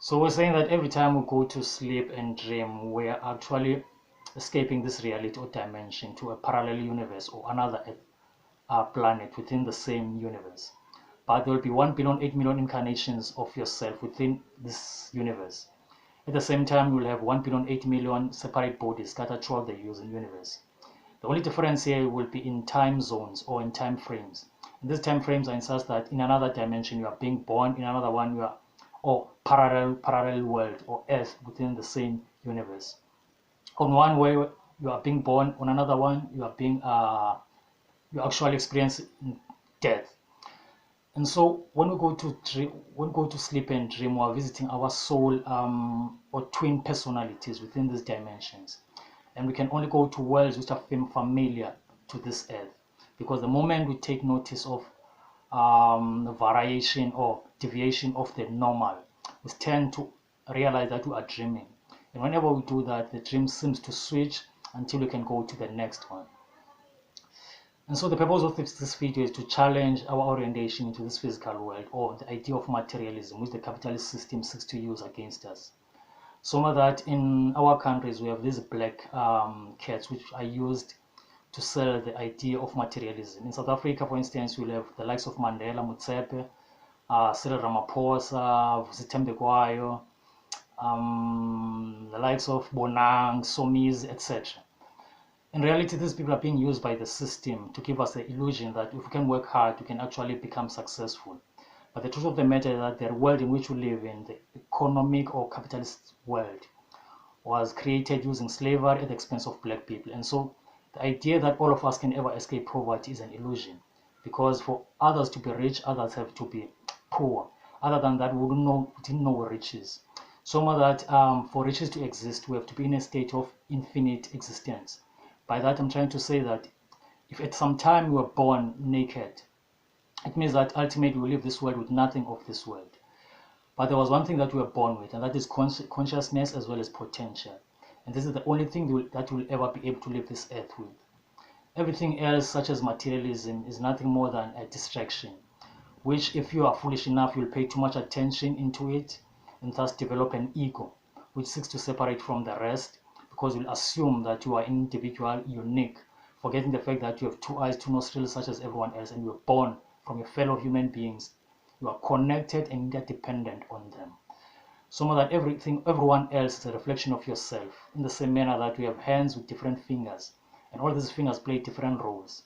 So we're saying that every time we go to sleep and dream, we are actually escaping this reality or dimension to a parallel universe or another planet within the same universe. But there will be 1 billion, 8 million incarnations of yourself within this universe. At the same time, you will have 1 billion, 8 million separate bodies scattered throughout the universe. The only difference here will be in time zones or in time frames. And these time frames are in such that in another dimension you are being born, in another one you are, or parallel world or earth within the same universe. On one way you are being born, on another one you are being you actually experience death. And so when we go to dream, when we go to sleep and dream, we are visiting our soul or twin personalities within these dimensions. And we can only go to worlds which are familiar to this earth, because the moment we take notice of variation or deviation of the normal, we tend to realize that we are dreaming. And whenever we do that, the dream seems to switch until we can go to the next one. And so the purpose of this video is to challenge our orientation into this physical world, or the idea of materialism, which the capitalist system seeks to use against us. So that in our countries we have these black cats which are used to sell the idea of materialism. In South Africa, for instance, we'll have the likes of Mandela, Motsepe, Cyril Ramaphosa, Zitembe Kwayo, the likes of Bonang, Somizi, etc. In reality, these people are being used by the system to give us the illusion that if we can work hard, we can actually become successful. But the truth of the matter is that the world in which we live in, the economic or capitalist world, was created using slavery at the expense of black people. And so the idea that all of us can ever escape poverty is an illusion, because for others to be rich, others have to be poor. Other than that, we didn't know what riches is. So that for riches to exist, we have to be in a state of infinite existence. By that, I'm trying to say that if at some time you were born naked, it means that ultimately we leave this world with nothing of this world. But there was one thing that we were born with, and that is consciousness as well as potential. And this is the only thing that we'll ever be able to leave this earth with. Everything else, such as materialism, is nothing more than a distraction, which if you are foolish enough, you'll pay too much attention into it, and thus develop an ego, which seeks to separate from the rest, because you'll assume that you are individual, unique, forgetting the fact that you have 2 eyes, 2 nostrils, such as everyone else, and you were born from your fellow human beings. You are connected and interdependent on them. So that everyone else is a reflection of yourself, in the same manner that we have hands with different fingers, and all these fingers play different roles.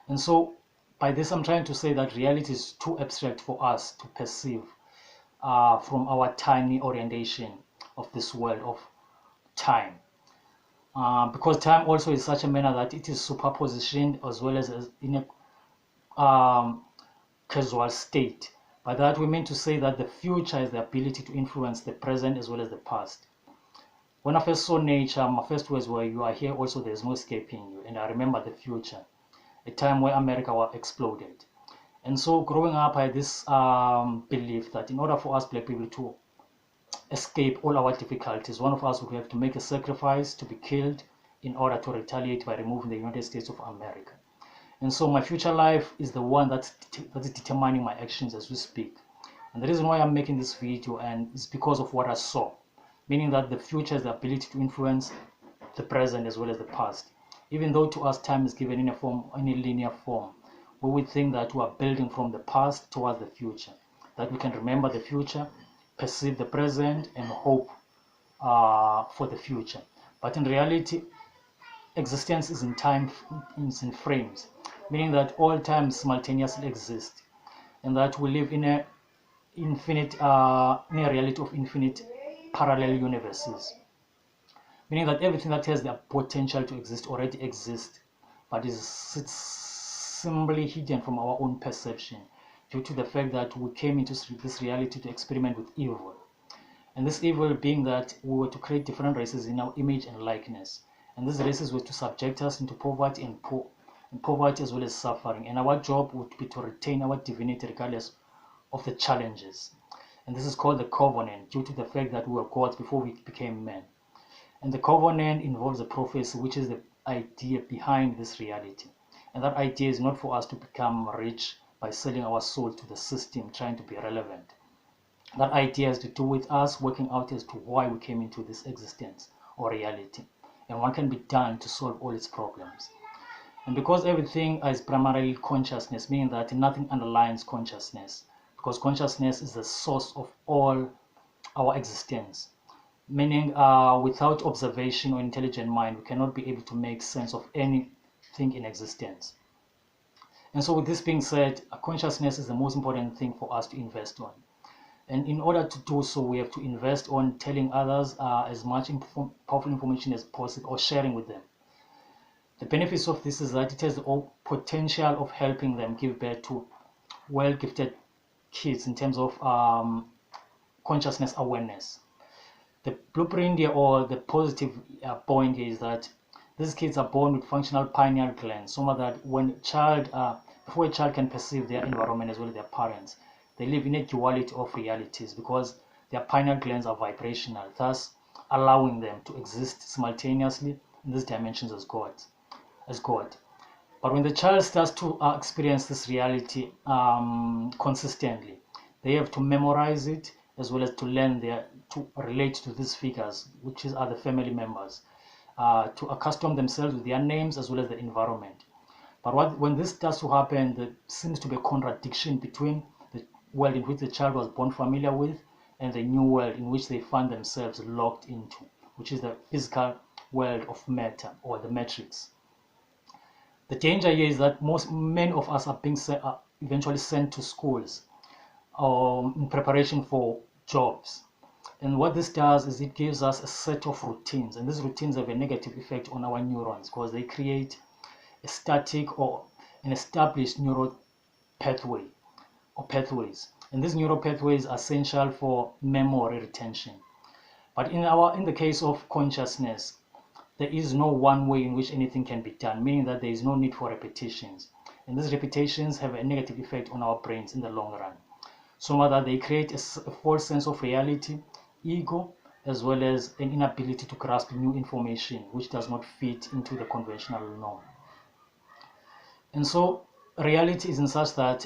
And so by this, I'm trying to say that reality is too abstract for us to perceive from our tiny orientation of this world of time. Because time also is such a manner that it is superpositioned as well as in a casual state. By that we mean to say that the future is the ability to influence the present as well as the past. When I first saw nature, my first words were, you are here also, there's no escaping you. And I remember the future, a time where America was exploded. And so growing up, I had this belief that in order for us black people to escape all our difficulties, one of us would have to make a sacrifice to be killed in order to retaliate by removing the United States of America. And so my future life is the one that is determining my actions as we speak. And the reason why I'm making this video and is because of what I saw, meaning that the future is the ability to influence the present as well as the past. Even though to us time is given in a linear form, where we think that we are building from the past towards the future, that we can remember the future, perceive the present, and hope for the future. But in reality, existence is in time, is in frames, meaning that all times simultaneously exist, and that we live in a reality of infinite parallel universes, meaning that everything that has the potential to exist already exists, but it's simply hidden from our own perception due to the fact that we came into this reality to experiment with evil. And this evil being that we were to create different races in our image and likeness, and these races were to subject us into poverty and poverty as well as suffering, and our job would be to retain our divinity regardless of the challenges. And this is called the covenant, due to the fact that we were gods before we became men. And the covenant involves a prophecy, which is the idea behind this reality. And that idea is not for us to become rich by selling our soul to the system, trying to be relevant. That idea has to do with us working out as to why we came into this existence or reality, and what can be done to solve all its problems. And because everything is primarily consciousness, meaning that nothing underlines consciousness, because consciousness is the source of all our existence, meaning without observation or intelligent mind, we cannot be able to make sense of anything in existence. And so with this being said, consciousness is the most important thing for us to invest on. And in order to do so, we have to invest on telling others as much powerful information as possible, or sharing with them. The benefits of this is that it has the potential of helping them give birth to well-gifted kids in terms of consciousness awareness. The blueprint here, or the positive point here, is that these kids are born with functional pineal glands, so that when before a child can perceive their environment as well as their parents, they live in a duality of realities because their pineal glands are vibrational, thus allowing them to exist simultaneously in these dimensions as God. But when the child starts to experience this reality consistently, they have to memorize it as well as to learn to relate to these figures, which are the family members, to accustom themselves with their names as well as the environment. But when this starts to happen, there seems to be a contradiction between the world in which the child was born familiar with and the new world in which they find themselves locked into, which is the physical world of matter, or the matrix. The danger here is that many of us are being eventually sent to schools in preparation for jobs. And what this does is it gives us a set of routines, and these routines have a negative effect on our neurons because they create a static or an established neural pathway or pathways. And these neural pathways are essential for memory retention. But in the case of consciousness, there is no one way in which anything can be done, meaning that there is no need for repetitions. And these repetitions have a negative effect on our brains in the long run. So that they create a false sense of reality, ego, as well as an inability to grasp new information, which does not fit into the conventional norm. And so reality is in such that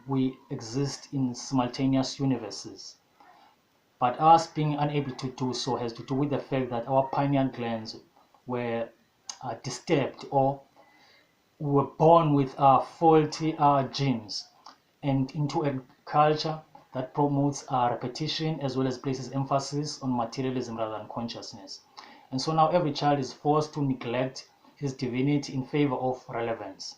we exist in simultaneous universes. But us being unable to do so has to do with the fact that our pineal glands were disturbed, or were born with faulty genes, and into a culture that promotes repetition as well as places emphasis on materialism rather than consciousness. And so now every child is forced to neglect his divinity in favor of relevance.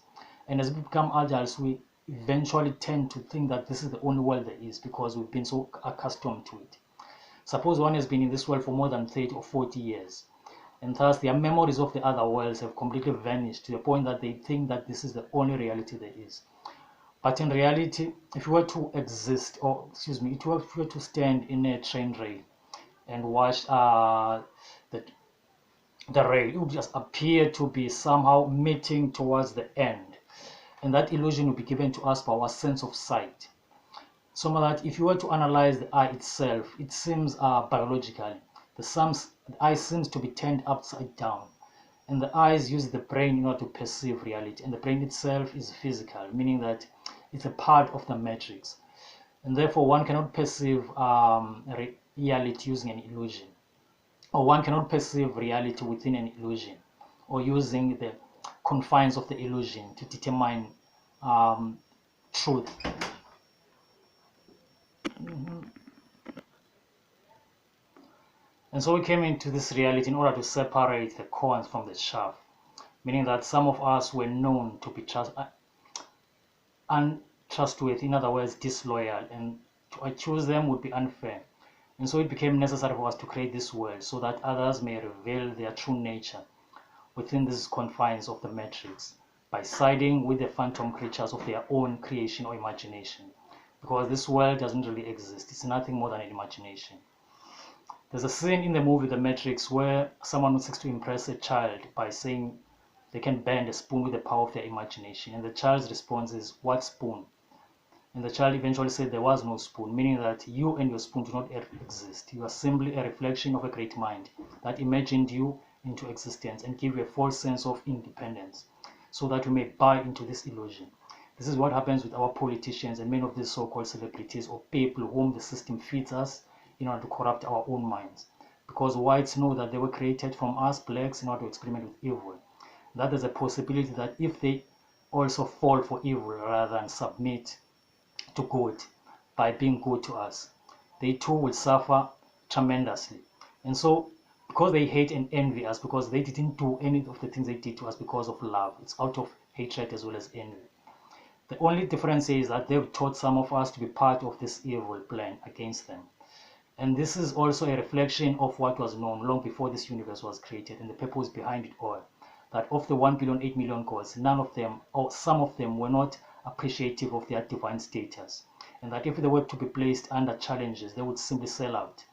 And as we become adults, we eventually tend to think that this is the only world there is because we've been so accustomed to it. Suppose one has been in this world for more than 30 or 40 years, and thus their memories of the other worlds have completely vanished to the point that they think that this is the only reality there is. But in reality, if you were to exist, or excuse me, if you were to stand in a train rail and watch the rail, it would just appear to be somehow meeting towards the end. And that illusion will be given to us by our sense of sight. So that if you were to analyze the eye itself, it seems biologically, the eye seems to be turned upside down. And the eyes use the brain in order to perceive reality. And the brain itself is physical, meaning that it's a part of the matrix. And therefore, one cannot perceive reality using an illusion. Or one cannot perceive reality within an illusion, or using the confines of the illusion to determine truth. And so we came into this reality in order to separate the corns from the chaff, meaning that some of us were known to be untrustworthy, in other words, disloyal, and to accuse them would be unfair. And so it became necessary for us to create this world so that others may reveal their true nature within these confines of the matrix by siding with the phantom creatures of their own creation or imagination. Because this world doesn't really exist, it's nothing more than an imagination. There's a scene in the movie The Matrix where someone seeks to impress a child by saying they can bend a spoon with the power of their imagination, and the child's response is, "What spoon?" And the child eventually said there was no spoon, meaning that you and your spoon do not exist. You are simply a reflection of a great mind that imagined you into existence and give you a false sense of independence so that you may buy into this illusion. This is what happens with our politicians and many of these so-called celebrities or people whom the system feeds us in order to corrupt our own minds. Because whites know that they were created from us blacks in order to experiment with evil. That there's a possibility that if they also fall for evil rather than submit to good by being good to us, they too will suffer tremendously. And so, because they hate and envy us, because they didn't do any of the things they did to us because of love, it's out of hatred as well as envy. The only difference is that they've taught some of us to be part of this evil plan against them. And this is also a reflection of what was known long before this universe was created and the purpose behind it all. That of the 1 billion, 8 million gods, none of them, or some of them, were not appreciative of their divine status. And that if they were to be placed under challenges, they would simply sell out.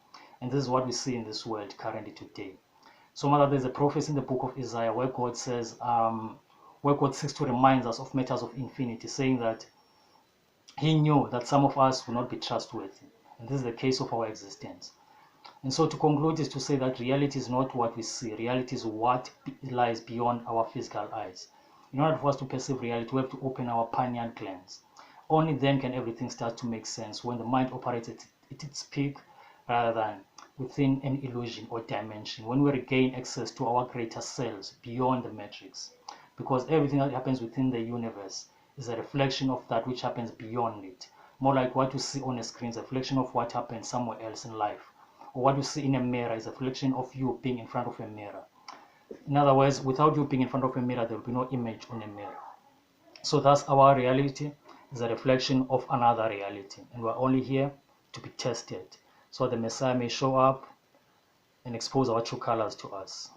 And this is what we see in this world currently today. So, Mother, there's a prophecy in the book of Isaiah where God says, where God seeks to remind us of matters of infinity, saying that He knew that some of us will not be trustworthy. And this is the case of our existence. And so to conclude is to say that reality is not what we see. Reality is what lies beyond our physical eyes. In order for us to perceive reality, we have to open our pineal glands. Only then can everything start to make sense, when the mind operates at its peak rather than within an illusion or dimension, when we regain access to our greater selves beyond the matrix. Because everything that happens within the universe is a reflection of that which happens beyond it. More like what you see on a screen is a reflection of what happens somewhere else in life. Or what you see in a mirror is a reflection of you being in front of a mirror. In other words, without you being in front of a mirror, there will be no image on a mirror. So thus our reality is a reflection of another reality. And we're only here to be tested, so the Messiah may show up and expose our true colors to us.